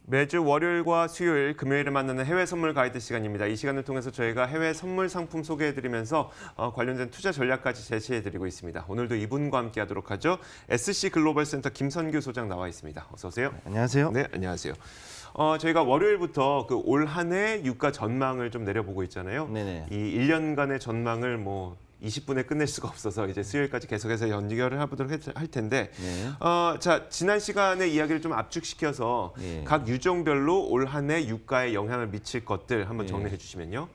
매주 월요일과 수요일, 금요일에 만나는 해외 선물 가이드 시간입니다. 이 시간을 통해서 저희가 해외 선물 상품 소개해드리면서 관련된 투자 전략까지 제시해드리고 있습니다. 오늘도 이분과 함께하도록 하죠. SC 글로벌 센터 김선규 소장 나와 있습니다. 어서 오세요. 안녕하세요. 네, 안녕하세요. 저희가 월요일부터 그 올 한 해 유가 전망을 좀 내려보고 있잖아요. 네네. 이 1년간의 전망을 20분에 끝낼 수가 없어서 이제 수요일까지 계속해서 연결을 해보도록 할 텐데, 네. 자, 지난 시간에 이야기를 좀 압축시켜서 네. 각 유종별로 올 한 해 유가에 영향을 미칠 것들 한번 네. 정리해 주시면요.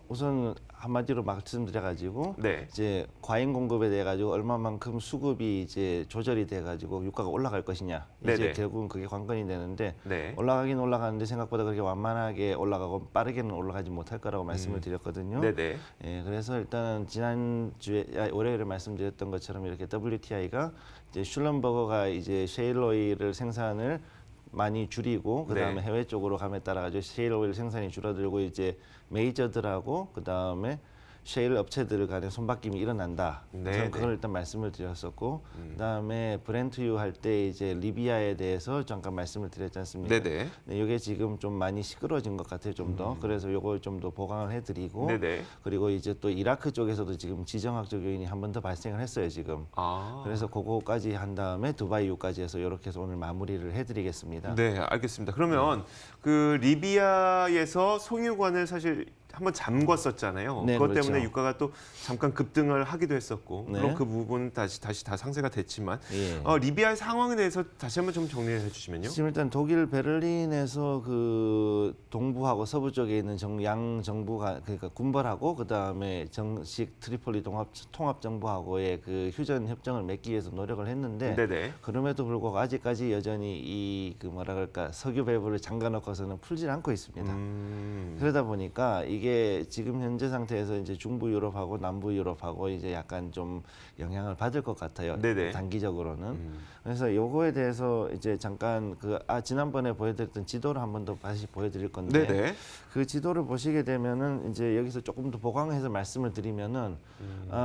우선 한마디로 말씀드려가지고 네. 이제 과잉 공급에 대해 가지고 얼마만큼 수급이 이제 조절이 돼 가지고 유가가 올라갈 것이냐 이제 네네. 결국은 그게 관건이 되는데 네. 올라가긴 올라가는데 생각보다 그렇게 완만하게 올라가고 빠르게는 올라가지 못할 거라고 말씀을 드렸거든요. 네네. 예, 그래서 일단은 지난주에 월요일에 말씀드렸던 것처럼 이렇게 WTI가 이제 슐럼버거가 이제 셰일 오일을 생산을 많이 줄이고 그다음에 네. 해외 쪽으로 감에 따라 가지고 셰일 오일 생산이 줄어들고 이제 메이저들하고 그다음에 셰일 업체들 간의 손바뀜이 일어난다. 네, 저는 네. 그걸 일단 말씀을 드렸었고 그다음에 브렌트유 할 때 이제 리비아에 대해서 잠깐 말씀을 드렸지 않습니까? 네네. 네, 이게 지금 좀 많이 시끄러진 것 같아요, 좀 더. 그래서 요걸 좀 더 보강을 해드리고 네네. 그리고 이제 또 이라크 쪽에서도 지금 지정학적 요인이 한 번 더 발생을 했어요, 지금. 그래서 그거까지 한 다음에 두바이유까지 해서 이렇게 해서 오늘 마무리를 해드리겠습니다. 네, 알겠습니다. 그러면 그 리비아에서 송유관을 사실 한번 잠궜었잖아요. 네, 그것 그렇죠. 때문에 유가가 또 잠깐 급등을 하기도 했었고, 네. 물론 그 부분 다시 다 상쇄가 됐지만, 예. 리비아의 상황에 대해서 다시 한번 좀 정리해 주시면요. 지금 일단 독일 베를린에서 그 동부하고 서부 쪽에 있는 양 정부가 그러니까 군벌하고 그다음에 정식 트리폴리 통합 정부하고의 그 휴전 협정을 맺기 위해서 노력을 했는데 네네. 그럼에도 불구하고 아직까지 여전히 이 그 뭐라 그럴까 석유 밸브를 잠가 놓고서는 풀질 않고 있습니다. 그러다 보니까 이게 지금 현재 상태에서 이제 중부 유럽하고 남부 유럽하고 이제 약간 좀 영향을 받을 것 같아요. 네네. 단기적으로는. 그래서 요거에 대해서 이제 잠깐 지난번에 보여드렸던 지도를 한 번 더 다시 보여드릴 건데 네네. 그 지도를 보시게 되면은 이제 여기서 조금 더 보강해서 말씀을 드리면은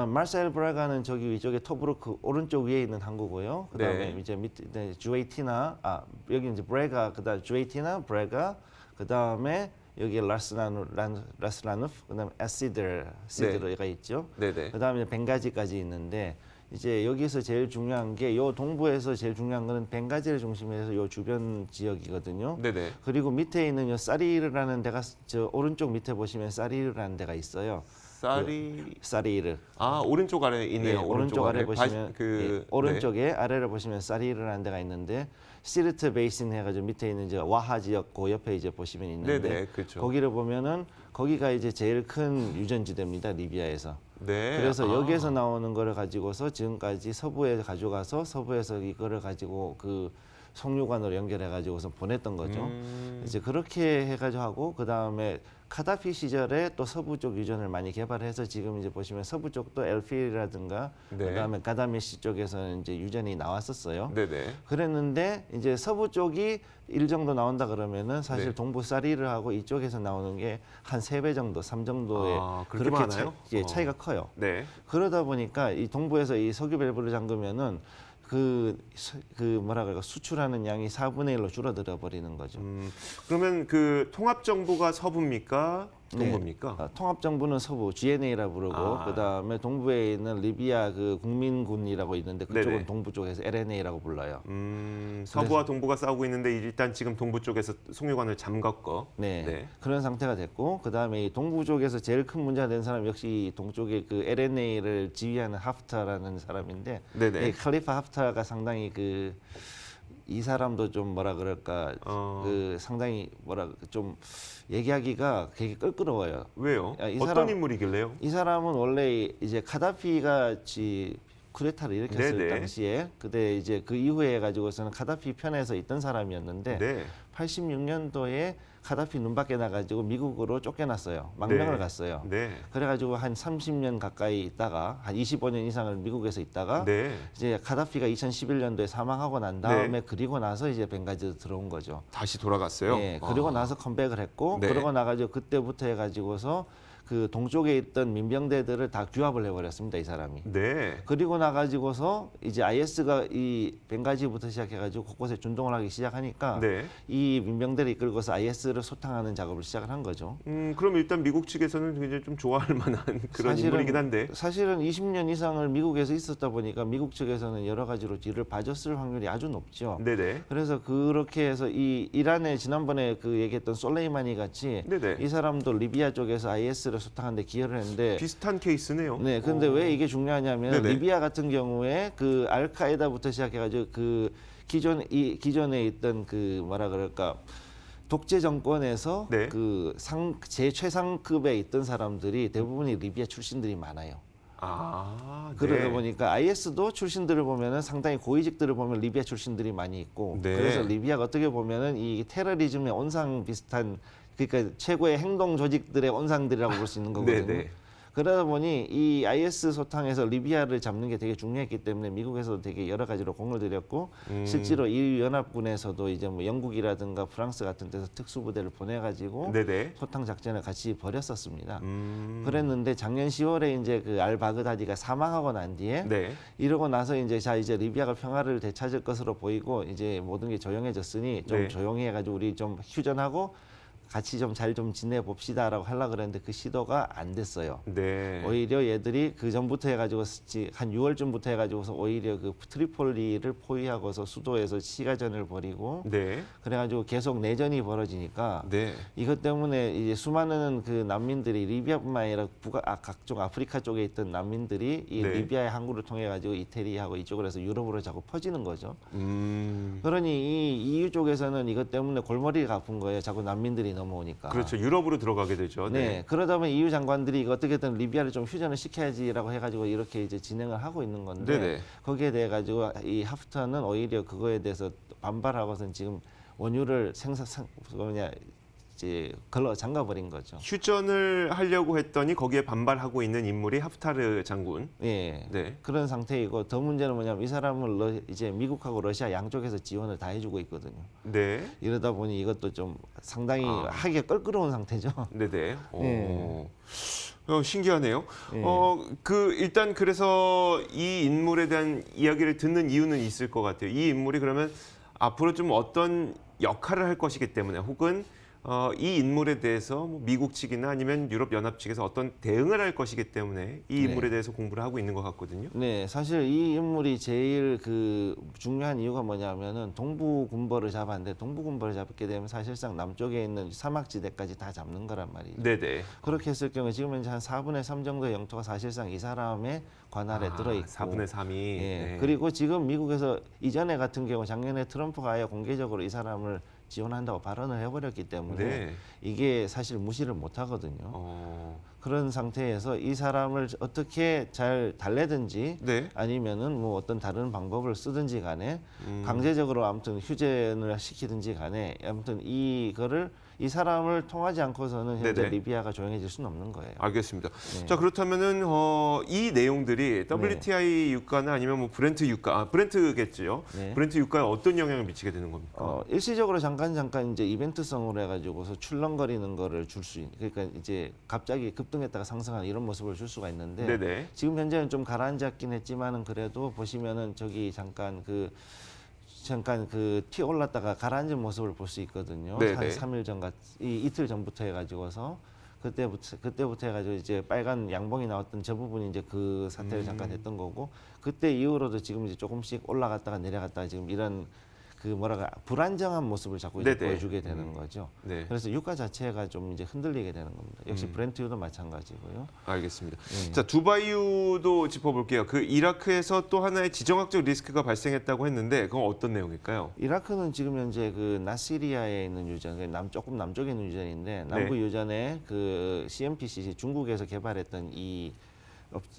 마르셀 브레가는 저기 위쪽에 토브루크 오른쪽 위에 있는 항구고요. 그다음에 네. 이제 밑에 주에이티나 여기 이제 브레가 그다음 주에이티나 브레가 그다음에 여기 라스라누프 그다음에 시드르가 있죠. 네네. 그다음에 벵가지까지 있는데 이제 여기서 제일 중요한 게 요 동부에서 제일 중요한 거는 벵가지를 중심으로 해서 요 주변 지역이거든요. 네네. 그리고 밑에 있는 요 사리르라는 데가 저 오른쪽 밑에 보시면 사리르라는 데가 있어요. 사리르. 오른쪽 아래에 있네요. 예, 오른쪽 아래 보시면 네. 오른쪽에 아래를 보시면 사리르라는 데가 있는데 시르트 베이신 해가지고 밑에 있는 이제 와하 지역 그 옆에 이제 보시면 있는데 네네, 그렇죠. 거기를 보면은 거기가 이제 제일 큰 유전지대입니다, 리비아에서. 네. 그래서 여기에서 나오는 거를 가지고서 지금까지 서부에 가져가서 서부에서 이거를 가지고 그 송유관으로 연결해 가지고서 보냈던 거죠. 이제 그렇게 해가지고 하고 그 다음에 카다피 시절에 또 서부 쪽 유전을 많이 개발해서 지금 이제 보시면 서부 쪽도 엘필이라든가 네. 그다음에 가다메시 쪽에서는 이제 유전이 나왔었어요. 네네. 그랬는데 이제 서부 쪽이 일 정도 나온다 그러면은 사실 네. 동부 사리르하고 이쪽에서 나오는 게 한 3배 정도, 3 정도의 그렇게 많아요? 차이가 커요. 네. 그러다 보니까 이 동부에서 이 석유 밸브를 잠그면은 그 뭐라 그럴까 수출하는 양이 4분의 1로 줄어들어 버리는 거죠. 그러면 그 통합 정부가 서부입니까? 동부입니까? 네. 통합 정부는 서부 GNA라 부르고 그다음에 동부에 있는 리비아 그 국민군이라고 있는데 그쪽은 네네. 동부 쪽에서 LNA라고 불러요. 서부와 동부가 싸우고 있는데 일단 지금 동부 쪽에서 송유관을 잠갔고. 네. 그런 상태가 됐고 그다음에 이 동부 쪽에서 제일 큰 문제가 된 사람 역시 동쪽에 그 LNA를 지휘하는 하프타라는 사람인데 네네. 이 칼리파 하프타가 상당히 이 사람도 좀 뭐라 그럴까 그 상당히 좀 얘기하기가 되게 껄끄러워요. 왜요? 이 어떤 사람- 인물이길래요? 이 사람은 원래 이제 카다피가 쿠데타를 일으켰을 네네. 당시에 그때 이제 그 이후에 해가지고서는 카다피 편에서 있던 사람이었는데 네. 86년도에 카다피 눈밖에 나가지고 미국으로 쫓겨났어요. 망명을 네. 갔어요. 네. 그래가지고 한 30년 가까이 있다가 한 25년 이상을 미국에서 있다가 네. 이제 카다피가 2011년도에 사망하고 난 다음에 그리고 나서 이제 벵가지로 들어온 거죠. 다시 돌아갔어요? 예, 그리고 나서 컴백을 했고 네. 그러고 나가지고 그때부터 해가지고서 그 동쪽에 있던 민병대들을 다 규합을 해버렸습니다. 이 사람이. 네. 그리고 나가지고서 이제 IS가 이 벵가지부터 시작해가지고 곳곳에 준동을 하기 시작하니까 네. 이 민병대를 이끌고서 IS를 소탕하는 작업을 시작을 한 거죠. 그럼 일단 미국 측에서는 굉장히 좀 좋아할 만한 그런 인물이긴 한데. 사실은 20년 이상을 미국에서 있었다 보니까 미국 측에서는 여러 가지로 뒤를 봐줬을 확률이 아주 높죠. 네네. 그래서 그렇게 해서 이 이란에 지난번에 그 얘기했던 솔레이마니 같이 네네. 이 사람도 리비아 쪽에서 IS를 소탕하는데 기여를 했는데 비슷한 케이스네요. 네, 근데 왜 이게 중요하냐면 네네. 리비아 같은 경우에 그 알카에다부터 시작해가지고 그 기존에 있던 그 뭐라 그럴까 독재 정권에서 네. 그 최상급에 있던 사람들이 대부분이 리비아 출신들이 많아요. 아, 그러다 네. 보니까 IS도 출신들을 보면은 상당히 고위직들을 보면 리비아 출신들이 많이 있고 네. 그래서 리비아가 어떻게 보면은 이 테러리즘의 온상 비슷한 그러니까 최고의 행동 조직들의 온상들이라고 볼 수 있는 거거든요. 네네. 그러다 보니 이 IS 소탕에서 리비아를 잡는 게 되게 중요했기 때문에 미국에서도 되게 여러 가지로 공을 들였고 실제로 이 연합군에서도 이제 뭐 영국이라든가 프랑스 같은 데서 특수부대를 보내가지고 네네. 소탕 작전을 같이 벌였었습니다. 음. 그랬는데 작년 10월에 이제 그 알바그다디가 사망하고 난 뒤에 네. 이러고 나서 이제 리비아가 평화를 되찾을 것으로 보이고 이제 모든 게 조용해졌으니 좀 네. 조용히 해가지고 우리 좀 휴전하고 같이 좀 잘 좀 지내 봅시다라고 하려고 그랬는데 그 시도가 안 됐어요. 네. 오히려 얘들이 그 전부터 해가지고 한 6월쯤부터 해가지고서 오히려 그 트리폴리를 포위하고서 수도에서 시가전을 벌이고 네. 그래가지고 계속 내전이 벌어지니까 네. 이것 때문에 이제 수많은 그 난민들이 리비아뿐만 아니라 각종 아프리카 쪽에 있던 난민들이 이 네. 리비아의 항구를 통해 가지고 이태리하고 이쪽으로 해서 유럽으로 자꾸 퍼지는 거죠. 음. 그러니 이 EU 쪽에서는 이것 때문에 골머리가 아픈 거예요. 자꾸 난민들이 넘어오니까. 그렇죠. 유럽으로 들어가게 되죠. 네. 그러다 보면 EU 장관들이 이거 어떻게든 리비아를 좀 휴전을 시켜야지라고 해가지고 이렇게 이제 진행을 하고 있는 건데 네네. 거기에 대해 가지고 이 하프터는 오히려 그거에 대해서 반발하고선 지금 원유를 이제 걸러 잠가버린 거죠. 휴전을 하려고 했더니 거기에 반발하고 있는 인물이 하프타르 장군. 예. 네. 그런 상태이고 더 문제는 뭐냐면 이 사람은 이제 미국하고 러시아 양쪽에서 지원을 다 해주고 있거든요. 네. 이러다 보니 이것도 좀 상당히 하기가 껄끄러운 상태죠. 네네. 네. 신기하네요. 네. 일단 그래서 이 인물에 대한 이야기를 듣는 이유는 있을 것 같아요. 이 인물이 그러면 앞으로 좀 어떤 역할을 할 것이기 때문에 혹은 이 인물에 대해서 뭐 미국 측이나 아니면 유럽 연합 측에서 어떤 대응을 할 것이기 때문에 이 인물에 네. 대해서 공부를 하고 있는 것 같거든요. 네, 사실 이 인물이 제일 그 중요한 이유가 뭐냐면은 동부 군벌을 잡았는데 동부 군벌을 잡게 되면 사실상 남쪽에 있는 사막지대까지 다 잡는 거란 말이죠. 네네. 그렇게 했을 경우에 지금 현재 한 4분의 3 정도의 영토가 사실상 이 사람의 관할에 들어있고 4분의 3이. 예. 네. 그리고 지금 미국에서 이전에 같은 경우 작년에 트럼프가 아예 공개적으로 이 사람을 지원한다고 발언을 해버렸기 때문에 네. 이게 사실 무시를 못 하거든요. 그런 상태에서 이 사람을 어떻게 잘 달래든지 네. 아니면은 뭐 어떤 다른 방법을 쓰든지 간에 강제적으로 아무튼 휴전을 시키든지 간에 아무튼 이거를 이 사람을 통하지 않고서는 현재 네네. 리비아가 조용해질 수는 없는 거예요. 알겠습니다. 네. 자, 그렇다면은 이 내용들이 WTI 유가나 아니면 뭐 브렌트 유가, 브렌트겠죠. 네. 브렌트 유가에 어떤 영향을 미치게 되는 겁니까? 일시적으로 잠깐 이제 이벤트성으로 해가지고서 출렁거리는 거를 줄 수 있는, 그러니까 이제 갑자기 급등했다가 상승하는 이런 모습을 줄 수가 있는데 네네. 지금 현재는 좀 가라앉았긴 했지만은 그래도 보시면은 저기 잠깐 그 튀어 올랐다가 가라앉은 모습을 볼 수 있거든요. 네네. 한 3일 전 이틀 전부터 해가지고서 그때부터 해가지고 이제 빨간 양봉이 나왔던 저 부분이 이제 그 사태를 잠깐 했던 거고 그때 이후로도 지금 이제 조금씩 올라갔다가 내려갔다가 지금 이런 그 뭐랄까 불안정한 모습을 자꾸 이제 네네. 보여주게 되는 거죠. 네. 그래서 유가 자체가 좀 이제 흔들리게 되는 겁니다. 역시 브렌트유도 마찬가지고요. 알겠습니다. 네. 자, 두바이유도 짚어볼게요. 그 이라크에서 또 하나의 지정학적 리스크가 발생했다고 했는데 그건 어떤 내용일까요? 이라크는 지금 현재 그 나시리아에 있는 유전, 조금 남쪽에 있는 유전인데 남부 유전에 그 CMPC 중국에서 개발했던 이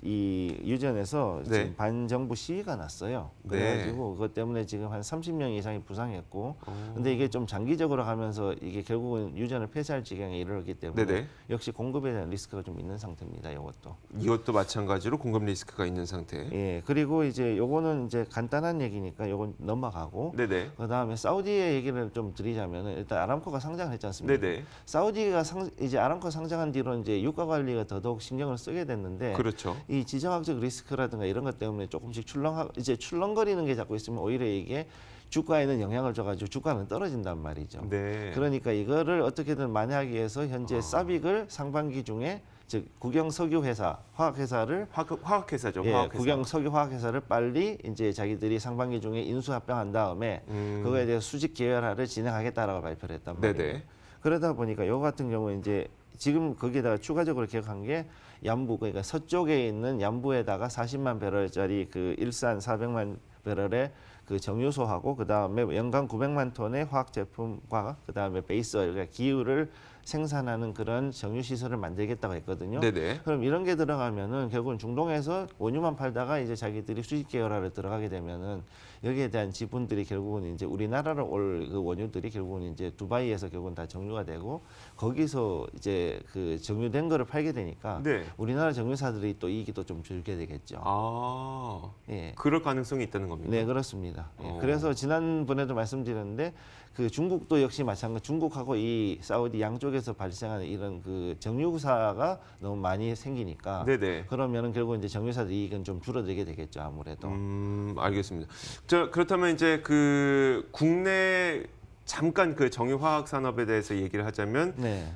이 유전에서 네. 지금 반정부 시위가 났어요. 네. 그래가지고 그것 때문에 지금 한 30명 이상이 부상했고, 근데 이게 좀 장기적으로 가면서 이게 결국은 유전을 폐쇄할 지경에 이르렀기 때문에 네네. 역시 공급에 대한 리스크가 좀 있는 상태입니다. 이것도. 이것도 마찬가지로 공급 리스크가 있는 상태. 예, 그리고 이제 요거는 이제 간단한 얘기니까 요건 넘어가고, 네네. 그 다음에 사우디의 얘기를 좀 드리자면은 일단 아람코가 상장을 했지 않습니까? 네네. 사우디가 이제 아람코 상장한 뒤로 이제 유가 관리가 더더욱 신경을 쓰게 됐는데, 그렇죠. 이 지정학적 리스크라든가 이런 것 때문에 조금씩 출렁거리는 게 자꾸 있으면 오히려 이게 주가에는 영향을 줘가지고 주가는 떨어진단 말이죠. 네. 그러니까 이거를 어떻게든 만회하기 위해서 현재 사빅을 상반기 중에 즉 국영 석유 회사, 화학 회사를 화학회사죠. 예, 화학회사. 국영 석유 화학 회사를 빨리 이제 자기들이 상반기 중에 인수 합병한 다음에 그거에 대해서 수직 계열화를 진행하겠다라고 발표를 했단 말이에요. 네네. 그러다 보니까 요 같은 경우에 이제 지금 거기에다가 추가적으로 기억한 게 양부, 그러니까 서쪽에 있는 양부에다가 40만 배럴짜리 그 일산 400만 배럴의 그 정유소하고 그 다음에 연간 900만 톤의 화학 제품과 그 다음에 베이스 오일, 그러니까 기유를 생산하는 그런 정유 시설을 만들겠다고 했거든요. 네네. 그럼 이런 게 들어가면은 결국은 중동에서 원유만 팔다가 이제 자기들이 수직 계열화를 들어가게 되면은 여기에 대한 지분들이 결국은 이제 우리나라로 올 그 원유들이 결국은 이제 두바이에서 결국은 다 정유가 되고 거기서 이제 그 정유된 거를 팔게 되니까 네. 우리나라 정유사들이 또 이익이 또 좀 줄게 되겠죠. 아, 예. 그럴 가능성이 있다는 겁니까? 네, 그렇습니다. 예, 그래서 지난번에도 말씀드렸는데 그 중국도 역시 마찬가지. 중국하고 이 사우디 양쪽에서 발생하는 이런 그 정유사가 너무 많이 생기니까 네네. 그러면은 결국 이제 정유사들 이익은 좀 줄어들게 되겠죠, 아무래도. 알겠습니다. 자, 그렇다면 이제 그 국내 잠깐 그 정유화학 산업에 대해서 얘기를 하자면 네.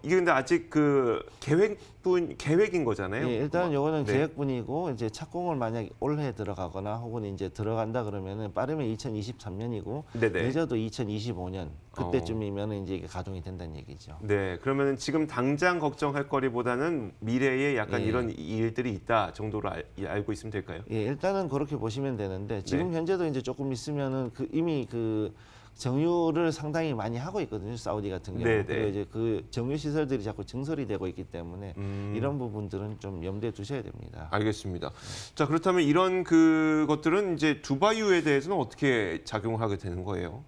이게 근데 아직 그 계획인 거잖아요. 예, 일단 요거는 네. 계획분이고 이제 착공을 만약 올해 들어가거나 혹은 이제 들어간다 그러면은 빠르면 2023년이고 네네. 늦어도 2025년 그때쯤이면은 이제 이게 가동이 된다는 얘기죠. 네, 그러면은 지금 당장 걱정할 거리보다는 미래에 약간 예. 이런 일들이 있다 정도로 알고 있으면 될까요? 예, 일단은 그렇게 보시면 되는데 지금 네. 현재도 이제 조금 있으면은 그 이미 그 정유를 상당히 많이 하고 있거든요, 사우디 같은 경우. 네네. 그리고 이제 그 정유 시설들이 자꾸 증설이 되고 있기 때문에 이런 부분들은 좀 염두에 두셔야 됩니다. 알겠습니다. 자, 그렇다면 이런 그것들은 이제 두바이유에 대해서는 어떻게 작용하게 되는 거예요?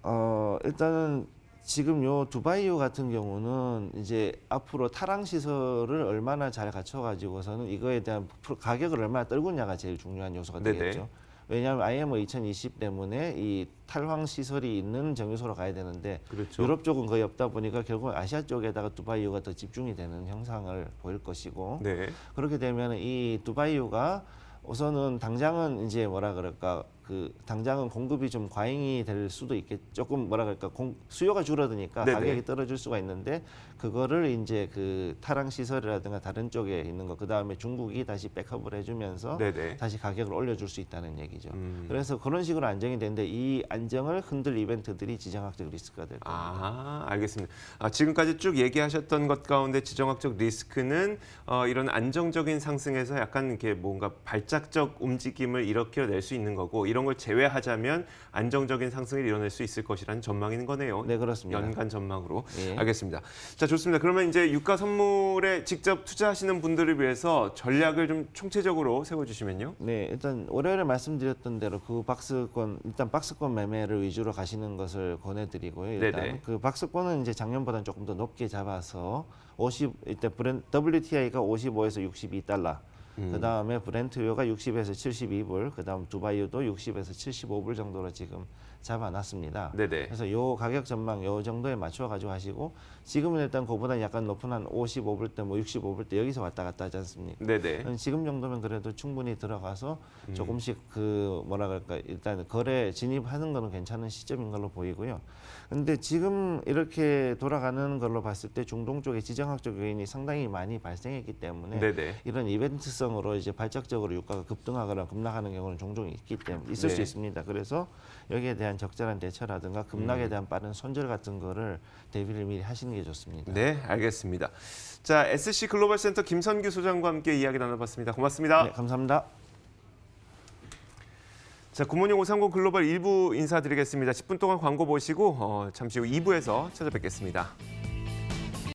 일단은 지금 요 두바이유 같은 경우는 이제 앞으로 타랑 시설을 얼마나 잘 갖춰가지고서는 이거에 대한 가격을 얼마나 떨구냐가 제일 중요한 요소가 네네. 되겠죠. 왜냐하면 IMO 2020 때문에 이 탈황 시설이 있는 정유소로 가야 되는데 그렇죠. 유럽 쪽은 거의 없다 보니까 결국 아시아 쪽에다가 두바이유가 더 집중이 되는 형상을 보일 것이고 네. 그렇게 되면 이 두바이유가 우선은 당장은 이제 뭐라 그럴까 그 당장은 공급이 좀 과잉이 될 수도 있겠 조금 뭐라 그럴까 수요가 줄어드니까 네네. 가격이 떨어질 수가 있는데 그거를 이제 그 타랑 시설이라든가 다른 쪽에 있는 거 그다음에 중국이 다시 백업을 해주면서 네네. 다시 가격을 올려줄 수 있다는 얘기죠. 그래서 그런 식으로 안정이 되는데 이 안정을 흔들 이벤트들이 지정학적 리스크가 될 겁니다. 아, 알겠습니다. 지금까지 쭉 얘기하셨던 것 가운데 지정학적 리스크는 이런 안정적인 상승에서 약간 이렇게 뭔가 발작적 움직임을 일으켜낼 수 있는 거고 이런 걸 제외하자면 안정적인 상승을 이뤄낼 수 있을 것이라는 전망인 거네요. 네, 그렇습니다. 연간 전망으로. 예. 알겠습니다. 자, 좋습니다. 그러면 이제 유가 선물에 직접 투자하시는 분들을 위해서 전략을 좀 총체적으로 세워주시면요. 네, 일단 월요일에 말씀드렸던 대로 그 박스권 일단 박스권 매매를 위주로 가시는 것을 권해드리고요. 일단 네네. 그 박스권은 이제 작년보다는 조금 더 높게 잡아서 일단 WTI가 55에서 62달러. 그 다음에 브렌트유가 60에서 72불, 그 다음 두바이유도 60에서 75불 정도로 지금 잡아놨습니다. 네네. 그래서 요 가격 전망 요 정도에 맞춰 가지고 하시고 지금은 일단 그보다 약간 높은 한 55불대, 뭐 65불대 여기서 왔다 갔다 하지 않습니까? 네네. 지금 정도면 그래도 충분히 들어가서 조금씩 그 뭐라 그럴까 일단 거래 진입하는 거는 괜찮은 시점인 걸로 보이고요. 근데 지금 이렇게 돌아가는 걸로 봤을 때 중동 쪽에 지정학적 요인이 상당히 많이 발생했기 때문에 네네. 이런 이벤트성으로 이제 발작적으로 유가가 급등하거나 급락하는 경우는 종종 있기 때문에 있을 네. 수 있습니다. 그래서 여기에 대한 적절한 대처라든가 급락에 대한 빠른 손절 같은 거를 대비를 미리 하시는 게 좋습니다. 네, 알겠습니다. 자, SC 글로벌 센터 김선규 소장과 함께 이야기 나눠봤습니다. 고맙습니다. 네, 감사합니다. 자, 굿모닝 530 글로벌 1부 인사드리겠습니다. 10분 동안 광고 보시고 잠시 후 2부에서 찾아뵙겠습니다.